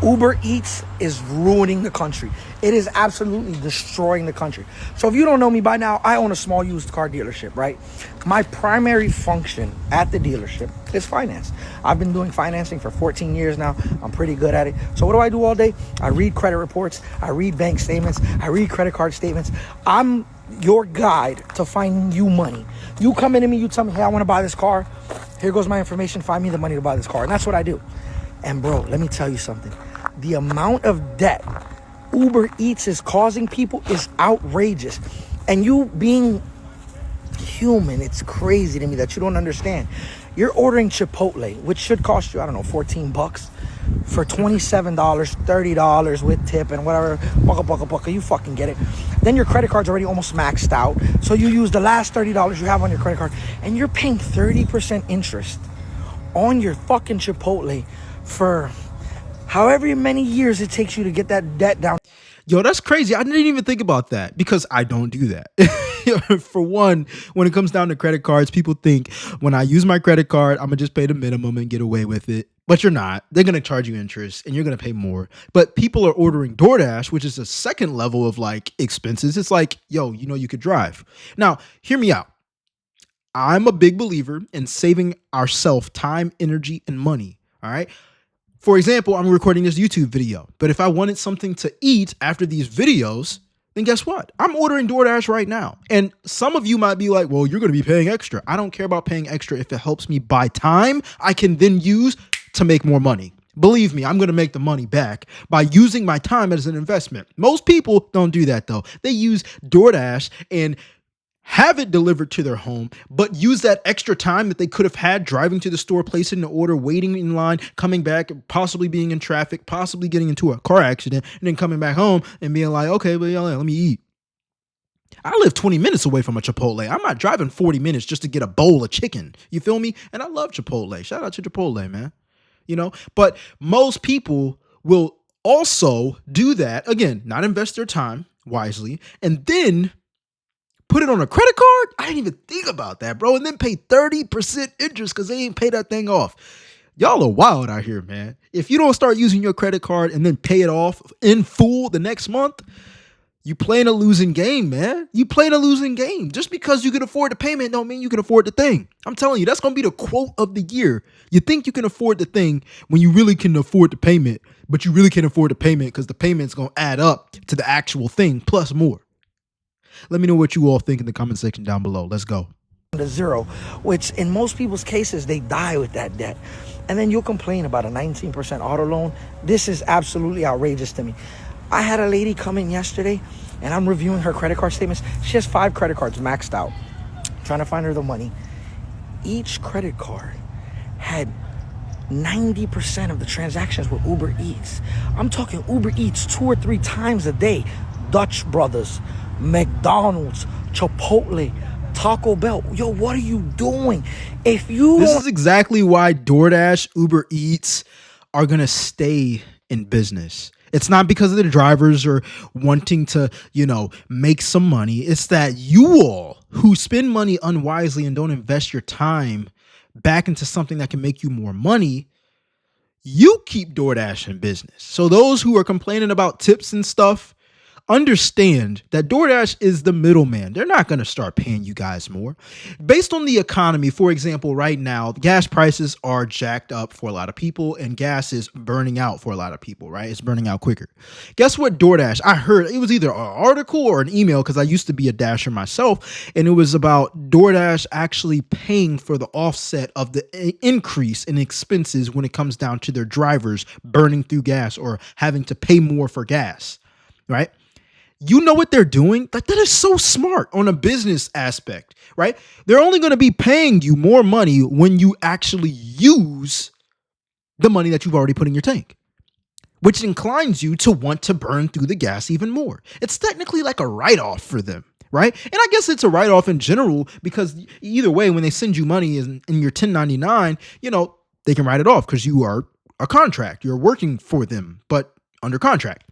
Uber Eats is ruining the country. It is absolutely destroying the country. So if you don't know me by now, I own a small used car dealership, right? My primary function at the dealership is finance. I've been doing financing for 14 years now. I'm pretty good at it. So what do I do all day? I read credit reports. I read bank statements. I read credit card statements. I'm your guide to finding you money. You come into me, you tell me, hey, I want to buy this car. Here goes my information. Find me the money to buy this car. And that's what I do. And bro, let me tell you something. The amount of debt Uber Eats is causing people is outrageous. And you being human, it's crazy to me that you don't understand. You're ordering Chipotle, which should cost you, I don't know, $14 for $27, $30 with tip and whatever. Bucka, you fucking get it. Then your credit card's already almost maxed out. So you use the last $30 you have on your credit card and you're paying 30% interest on your fucking Chipotle for however many years it takes you to get that debt down. Yo, that's crazy. I didn't even think about that because I don't do that. For one, when it comes down to credit cards, people think when I use my credit card, I'm going to just pay the minimum and get away with it. But you're not. They're going to charge you interest and you're going to pay more. But people are ordering DoorDash, which is a second level of like expenses. It's like, yo, you know, you could drive. Now, hear me out. I'm a big believer in saving ourselves time, energy, and money. All right. For example, I'm recording this YouTube video, but if I wanted something to eat after these videos, then guess what? I'm ordering DoorDash right now. And some of you might be like, well, you're going to be paying extra. I don't care about paying extra if it helps me buy time I can then use to make more money. Believe me, I'm going to make the money back by using my time as an investment. Most people don't do that though. They use DoorDash and have it delivered to their home, but use that extra time that they could have had driving to the store, placing the order, waiting in line, coming back, possibly being in traffic, possibly getting into a car accident, and then coming back home and being like, okay, but let me eat. I live 20 minutes away from a Chipotle. I'm not driving 40 minutes just to get a bowl of chicken. You feel me? And I love Chipotle. Shout out to Chipotle, man. You know, but most people will also do that. Again, not invest their time wisely and then put it on a credit card? I didn't even think about that, bro. And then pay 30% interest because they ain't pay that thing off. Y'all are wild out here, man. If you don't start using your credit card and then pay it off in full the next month, you playing a losing game, man. You playing a losing game. Just because you can afford the payment don't mean you can afford the thing. I'm telling you, that's going to be the quote of the year. You think you can afford the thing when you really can afford the payment, but you really can't afford the payment because the payment's going to add up to the actual thing plus more. Let me know what you all think in the comment section down below. Let's go. To zero, which in most people's cases, they die with that debt. And then you'll complain about a 19% auto loan. This is absolutely outrageous to me. I had a lady come in yesterday and I'm reviewing her credit card statements. She has 5 credit cards maxed out. I'm trying to find her the money. Each credit card had 90% of the transactions were Uber Eats. I'm talking Uber Eats 2 or 3 times a day. Dutch Brothers, McDonald's, Chipotle, Taco Bell. Yo, what are you doing? This is exactly why DoorDash, Uber Eats are going to stay in business. It's not because of the drivers or wanting to, make some money. It's that you all who spend money unwisely and don't invest your time back into something that can make you more money, you keep DoorDash in business. So those who are complaining about tips and stuff, understand that DoorDash is the middleman. They're not going to start paying you guys more. Based on the economy, for example, right now, gas prices are jacked up for a lot of people and gas is burning out for a lot of people, right? It's burning out quicker. Guess what DoorDash, I heard it was either an article or an email because I used to be a Dasher myself, and it was about DoorDash actually paying for the offset of the increase in expenses when it comes down to their drivers burning through gas or having to pay more for gas, right? You know what they're doing? Like, that is so smart on a business aspect, right? They're only going to be paying you more money when you actually use the money that you've already put in your tank, which inclines you to want to burn through the gas even more. It's technically like a write-off for them, right? And I guess it's a write-off in general because either way, when they send you money in your 1099, they can write it off because you are a contract. You're working for them, but under contract.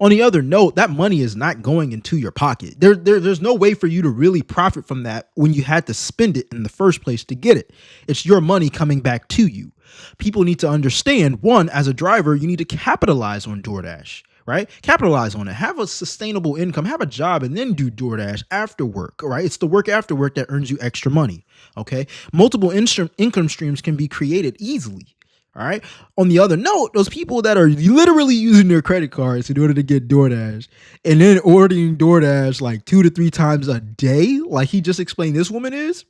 On the other note, that money is not going into your pocket. There's no way for you to really profit from that when you had to spend it in the first place to get it. It's your money coming back to you. People need to understand, one, as a driver, you need to capitalize on DoorDash, right? Capitalize on it. Have a sustainable income, have a job, and then do DoorDash after work, right? It's the work after work that earns you extra money, okay? Multiple income streams can be created easily. All right. On the other note, those people that are literally using their credit cards in order to get DoorDash and then ordering DoorDash like 2 to 3 times a day, like he just explained this woman is,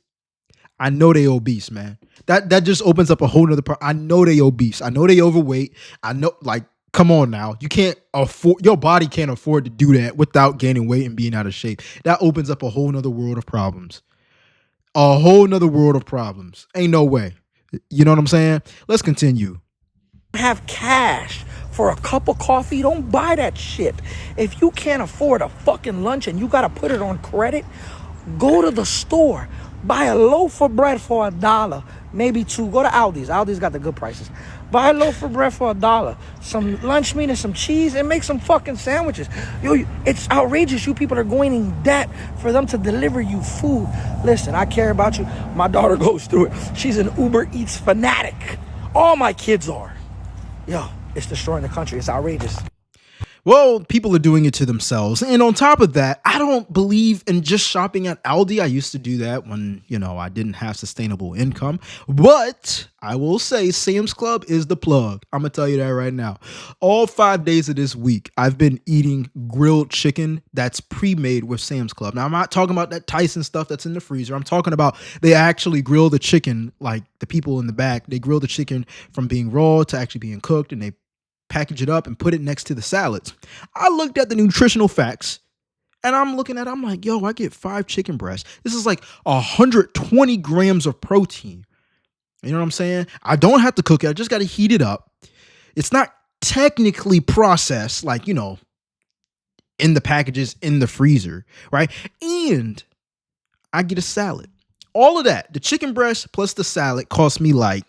I know they obese, man. That just opens up a whole nother part. I know they obese. I know they overweight. I know, like, come on now. You can't afford, your body can't afford to do that without gaining weight and being out of shape. That opens up a whole nother world of problems. A whole nother world of problems. Ain't no way. You know what I'm saying? Let's continue. Have cash for a cup of coffee, don't buy that shit. If you can't afford a fucking lunch and you gotta put it on credit, go to the store, buy a loaf of bread for $1, maybe $2. Go to Aldi's. Aldi's got the good prices. Buy a loaf of bread for $1, some lunch meat and some cheese, and make some fucking sandwiches. Yo, it's outrageous. You people are going in debt for them to deliver you food. Listen, I care about you. My daughter goes through it. She's an UberEats fanatic. All my kids are. Yo, it's destroying the country. It's outrageous. Well, people are doing it to themselves. And on top of that, I don't believe in just shopping at Aldi. I used to do that when, I didn't have sustainable income. But I will say Sam's Club is the plug. I'm going to tell you that right now. All 5 days of this week, I've been eating grilled chicken that's pre-made with Sam's Club. Now, I'm not talking about that Tyson stuff that's in the freezer. I'm talking about they actually grill the chicken, like the people in the back. They grill the chicken from being raw to actually being cooked, and they package it up and put it next to the salads. I looked at the nutritional facts and I'm like, yo, I get 5 chicken breasts. This is like 120 grams of protein. You know what I'm saying? I don't have to cook it. I just got to heat it up. It's not technically processed like, in the packages in the freezer, right? And I get a salad. All of that, the chicken breast plus the salad cost me like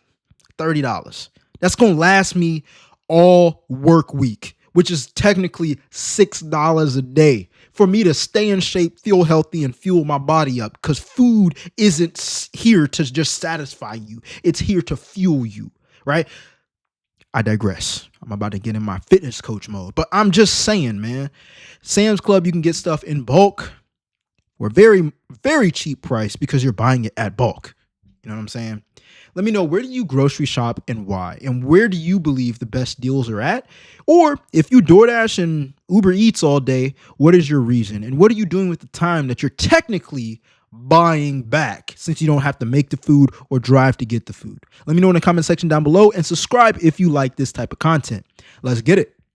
$30. That's going to last me all work week, which is technically $6 a day for me to stay in shape, feel healthy, and fuel my body up, because food isn't here to just satisfy you. It's here to fuel you, right? I digress. I'm about to get in my fitness coach mode, but I'm just saying, man, Sam's Club, you can get stuff in bulk. We're very, very cheap price because you're buying it at bulk. You know what I'm saying? Let me know, where do you grocery shop and why? And where do you believe the best deals are at? Or if you DoorDash and Uber Eats all day, what is your reason? And what are you doing with the time that you're technically buying back, since you don't have to make the food or drive to get the food? Let me know in the comment section down below, and subscribe if you like this type of content. Let's get it.